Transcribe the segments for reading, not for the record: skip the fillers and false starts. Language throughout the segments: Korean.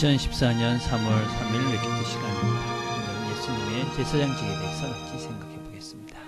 2014년 3월 3일 웨키트 시간입니다. 오늘은 예수님의 제사장직에 대해서 같이 생각해 보겠습니다.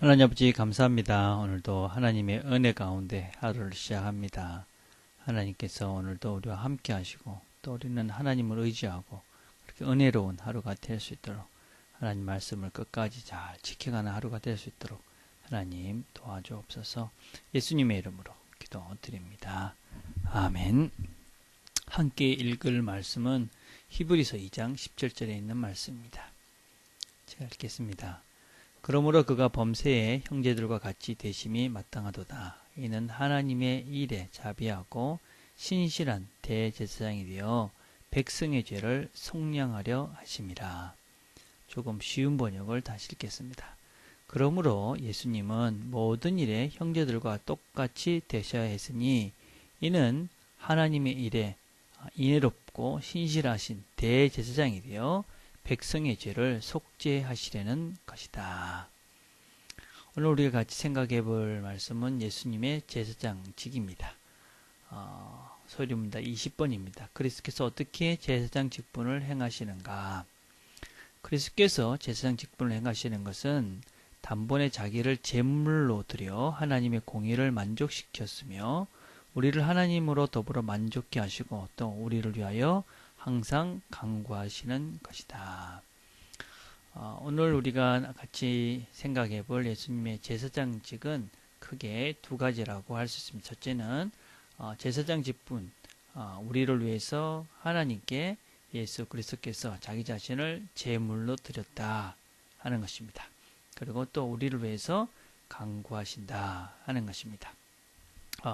하나님 아버지 감사합니다. 오늘도 하나님의 은혜 가운데 하루를 시작합니다. 하나님께서 오늘도 우리와 함께 하시고 또 우리는 하나님을 의지하고 그렇게 은혜로운 하루가 될 수 있도록 하나님 말씀을 끝까지 잘 지켜가는 하루가 될 수 있도록 하나님 도와주옵소서. 예수님의 이름으로 기도드립니다. 아멘. 함께 읽을 말씀은 히브리서 2장 17절에 있는 말씀입니다. 제가 읽겠습니다. 그러므로 그가 범죄의 형제들과 같이 되심이 마땅하도다. 이는 하나님의 일에 자비하고 신실한 대제사장이 되어 백성의 죄를 속량하려 하심이라. 조금 쉬운 번역을 다시 읽겠습니다. 그러므로 예수님은 모든 일에 형제들과 똑같이 되셔야 했으니 이는 하나님의 일에 인애롭고 신실하신 대제사장이 되어 백성의 죄를 속죄하시려는 것이다. 오늘 우리가 같이 생각해 볼 말씀은 예수님의 제사장직입니다. 소리문답 20번입니다. 그리스도께서 어떻게 제사장 직분을 행하시는가? 그리스도께서 제사장 직분을 행하시는 것은 단번에 자기를 제물로 드려 하나님의 공의를 만족시켰으며 우리를 하나님으로 더불어 만족케 하시고 또 우리를 위하여 항상 간구하시는 것이다. 오늘 우리가 같이 생각해 볼 예수님의 제사장직은 크게 두 가지라고 할 수 있습니다. 첫째는 제사장 직분, 우리를 위해서 하나님께 예수 그리스도께서 자기 자신을 제물로 드렸다 하는 것입니다. 그리고 또 우리를 위해서 간구하신다 하는 것입니다.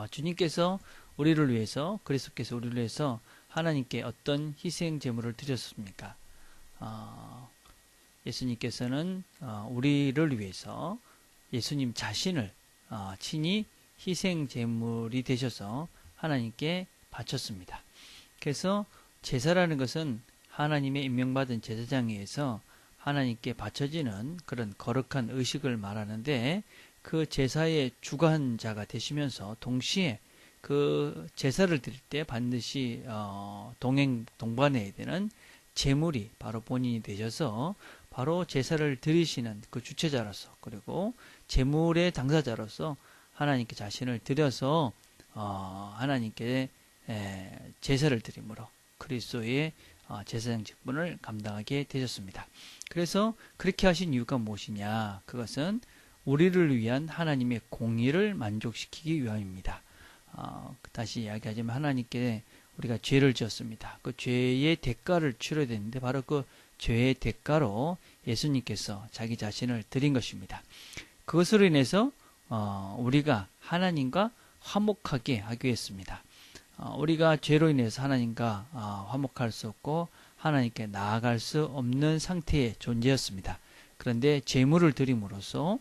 주님께서 우리를 위해서, 그리스도께서 우리를 위해서 하나님께 어떤 희생 제물을 드렸습니까? 예수님께서는 우리를 위해서 예수님 자신을 친히 희생 제물이 되셔서 하나님께 바쳤습니다. 그래서 제사라는 것은 하나님의 임명받은 제사장에 의해서 하나님께 바쳐지는 그런 거룩한 의식을 말하는데 그 제사의 주관자가 되시면서 동시에 그 제사를 드릴 때 반드시 동반해야 되는 제물이 바로 본인이 되셔서 바로 제사를 드리시는 그 주체자로서 그리고 제물의 당사자로서 하나님께 자신을 드려서 하나님께 제사를 드림으로 그리스도의 제사장 직분을 감당하게 되셨습니다. 그래서 그렇게 하신 이유가 무엇이냐? 그것은 우리를 위한 하나님의 공의를 만족시키기 위함입니다. 다시 이야기하자면 하나님께 우리가 죄를 지었습니다. 그 죄의 대가를 치러야 되는데 바로 그 죄의 대가로 예수님께서 자기 자신을 드린 것입니다. 그것으로 인해서 우리가 하나님과 화목하게 하기 위해서입니다. 우리가 죄로 인해서 하나님과 화목할 수 없고 하나님께 나아갈 수 없는 상태의 존재였습니다. 그런데 제물을 드림으로써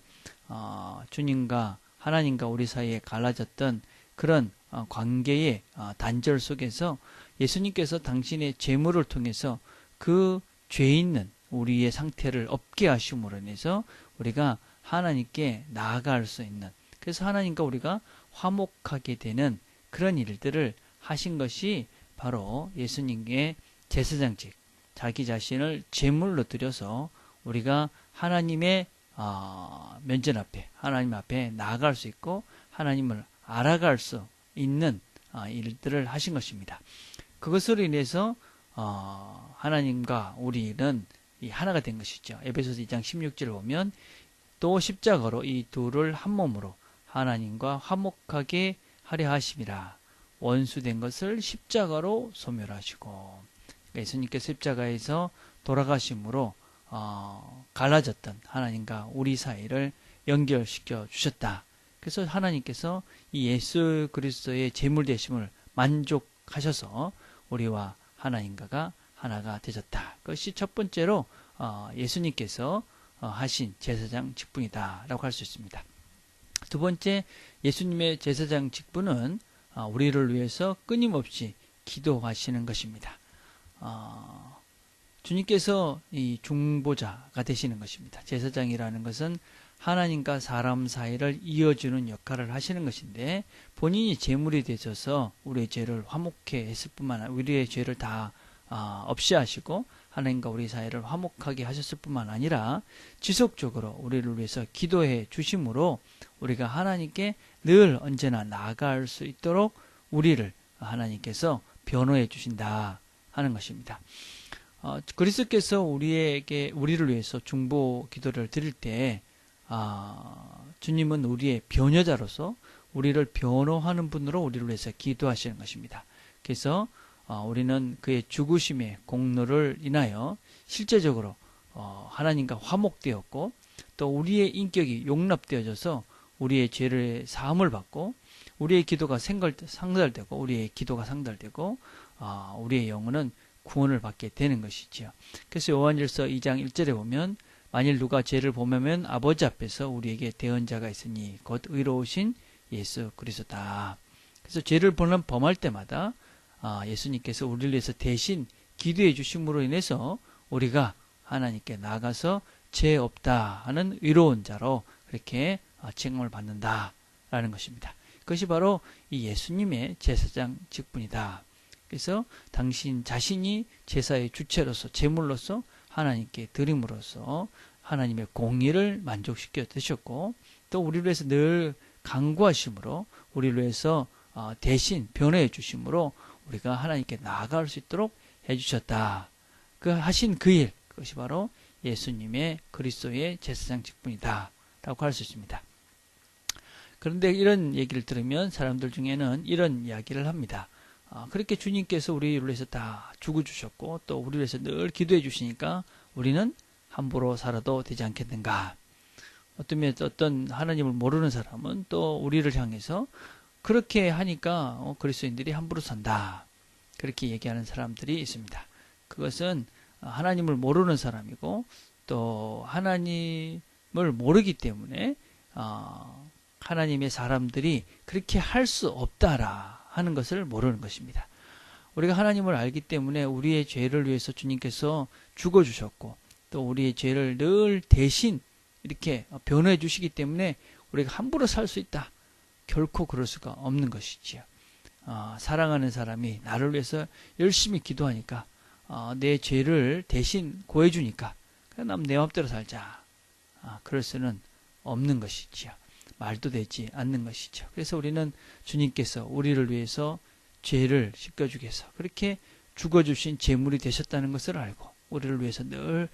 주님과 하나님과 우리 사이에 갈라졌던 그런 관계의 단절 속에서 예수님께서 당신의 제물을 통해서 그 죄 있는 우리의 상태를 없게 하심으로 인해서 우리가 하나님께 나아갈 수 있는, 그래서 하나님과 우리가 화목하게 되는 그런 일들을 하신 것이 바로 예수님의 제사장직, 자기 자신을 제물로 드려서 우리가 하나님의 면전 앞에, 하나님 앞에 나아갈 수 있고 하나님을 알아갈 수 있는 일들을 하신 것입니다. 그것으로 인해서 하나님과 우리는 이 하나가 된 것이죠. 에베소서 2장 16절을 보면 또 십자가로 이 둘을 한 몸으로 하나님과 화목하게 하려 하심이라. 원수된 것을 십자가로 소멸하시고, 예수님께서 십자가에서 돌아가심으로 갈라졌던 하나님과 우리 사이를 연결시켜 주셨다. 그래서 하나님께서 이 예수 그리스도의 제물 되심을 만족하셔서 우리와 하나님과가 하나가 되셨다. 그것이 첫 번째로 예수님께서 하신 제사장 직분이다 라고 할 수 있습니다. 두 번째, 예수님의 제사장 직분은 우리를 위해서 끊임없이 기도하시는 것입니다. 주님께서 이 중보자가 되시는 것입니다. 제사장이라는 것은 하나님과 사람 사이를 이어주는 역할을 하시는 것인데, 본인이 제물이 되셔서 우리의 죄를 화목해 했을 뿐만 아니라 우리의 죄를 다 없이 하시고 하나님과 우리 사이를 화목하게 하셨을 뿐만 아니라 지속적으로 우리를 위해서 기도해 주심으로 우리가 하나님께 늘 언제나 나아갈 수 있도록 우리를 하나님께서 변호해 주신다 하는 것입니다. 그리스도께서 우리를 위해서 중보 기도를 드릴 때 주님은 우리의 변호자로서 우리를 변호하는 분으로 우리를 위해서 기도하시는 것입니다. 그래서 우리는 그의 죽으심의 공로를 인하여 실제적으로 하나님과 화목되었고, 또 우리의 인격이 용납되어져서 우리의 죄를 사함을 받고 우리의 기도가 상달되고 우리의 기도가 상달되고 우리의 영혼은 구원을 받게 되는 것이지요. 그래서 요한일서 2장 1절에 보면 만일 누가 죄를 범하면 아버지 앞에서 우리에게 대언자가 있으니 곧 의로우신 예수 그리스도다. 그래서 죄를 범할 때마다 예수님께서 우리를 위해서 대신 기도해 주심으로 인해서 우리가 하나님께 나가서 죄 없다 하는 의로운 자로 그렇게 칭함을 받는다라는 것입니다. 그것이 바로 이 예수님의 제사장 직분이다. 그래서 당신 자신이 제사의 주체로서 제물로서 하나님께 드림으로써 하나님의 공의를 만족시켜 드셨고, 또 우리를 위해서 늘 간구하심으로 우리를 위해서 대신 변호해 주심으로 우리가 하나님께 나아갈 수 있도록 해주셨다. 그 하신 그 일, 그것이 바로 예수님의 그리스도의 제사장 직분이다 라고 할 수 있습니다. 그런데 이런 얘기를 들으면 사람들 중에는 이런 이야기를 합니다. 그렇게 주님께서 우리를 위해서 다 죽어주셨고 또 우리를 위해서 늘 기도해 주시니까 우리는 함부로 살아도 되지 않겠는가. 어떤 하나님을 모르는 사람은 또 우리를 향해서 그렇게 하니까 그리스도인들이 함부로 산다, 그렇게 얘기하는 사람들이 있습니다. 그것은 하나님을 모르는 사람이고 또 하나님을 모르기 때문에 하나님의 사람들이 그렇게 할 수 없다라 하는 것을 모르는 것입니다. 우리가 하나님을 알기 때문에 우리의 죄를 위해서 주님께서 죽어주셨고 또 우리의 죄를 늘 대신 이렇게 변호해 주시기 때문에 우리가 함부로 살 수 있다, 결코 그럴 수가 없는 것이지요. 사랑하는 사람이 나를 위해서 열심히 기도하니까 내 죄를 대신 고해주니까 그냥 내 맘대로 살자, 그럴 수는 없는 것이지요. 말도 되지 않는 것이죠. 그래서 우리는 주님께서 우리를 위해서 죄를 씻겨주기 위해서 그렇게 죽어주신 제물이 되셨다는 것을 알고 우리를 위해서 늘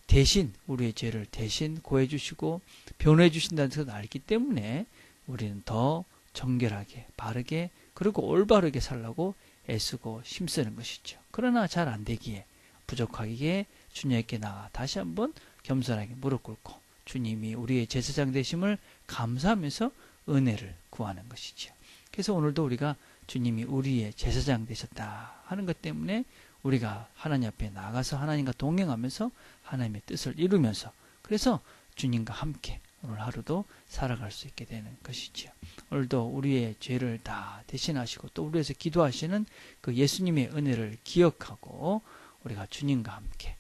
대신 우리의 죄를 대신 고해주시고 변호해주신다는 것을 알기 때문에 우리는 더 정결하게 바르게 그리고 올바르게 살라고 애쓰고 힘쓰는 것이죠. 그러나 잘 안되기에 부족하기에 주님께 나가 다시 한번 겸손하게 무릎 꿇고 주님이 우리의 제사장 되심을 감사하면서 은혜를 구하는 것이죠. 그래서 오늘도 우리가 주님이 우리의 제사장 되셨다 하는 것 때문에 우리가 하나님 앞에 나가서 하나님과 동행하면서 하나님의 뜻을 이루면서 그래서 주님과 함께 오늘 하루도 살아갈 수 있게 되는 것이지요. 오늘도 우리의 죄를 다 대신하시고 또 우리에서 기도하시는 그 예수님의 은혜를 기억하고 우리가 주님과 함께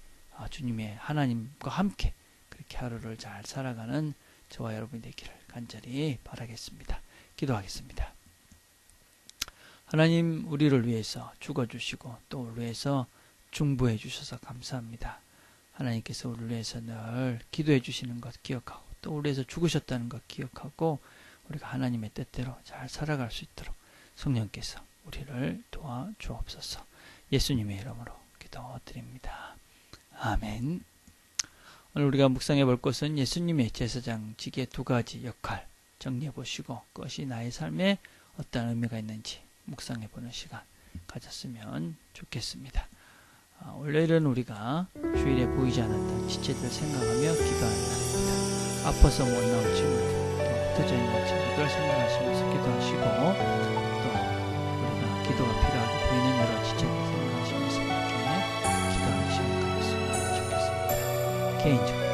주님의 하나님과 함께 그렇게 하루를 잘 살아가는 저와 여러분이 되기를 간절히 바라겠습니다. 기도하겠습니다. 하나님, 우리를 위해서 죽어주시고 또 우리를 위해서 중보해 주셔서 감사합니다. 하나님께서 우리를 위해서 늘 기도해 주시는 것 기억하고 또 우리를 위해서 죽으셨다는 것 기억하고 우리가 하나님의 뜻대로 잘 살아갈 수 있도록 성령께서 우리를 도와주옵소서. 예수님의 이름으로 기도드립니다. 아멘. 오늘 우리가 묵상해 볼 것은 예수님의 제사장직의 두 가지 역할 정리해 보시고 그것이 나의 삶에 어떤 의미가 있는지 묵상해 보는 시간 가졌으면 좋겠습니다. 월요일은 우리가 주일에 보이지 않았던 지체들 생각하며 기도하는 날입니다. 아파서 못 나온 친구들, 또 흩어져 있는 친구들 생각하시면서 기도하시고 또 우리가 기도가 필요하게 보이는 여러 지체들 생각하시면서 그렇게 기도하시면 좋겠습니다. 개인적으로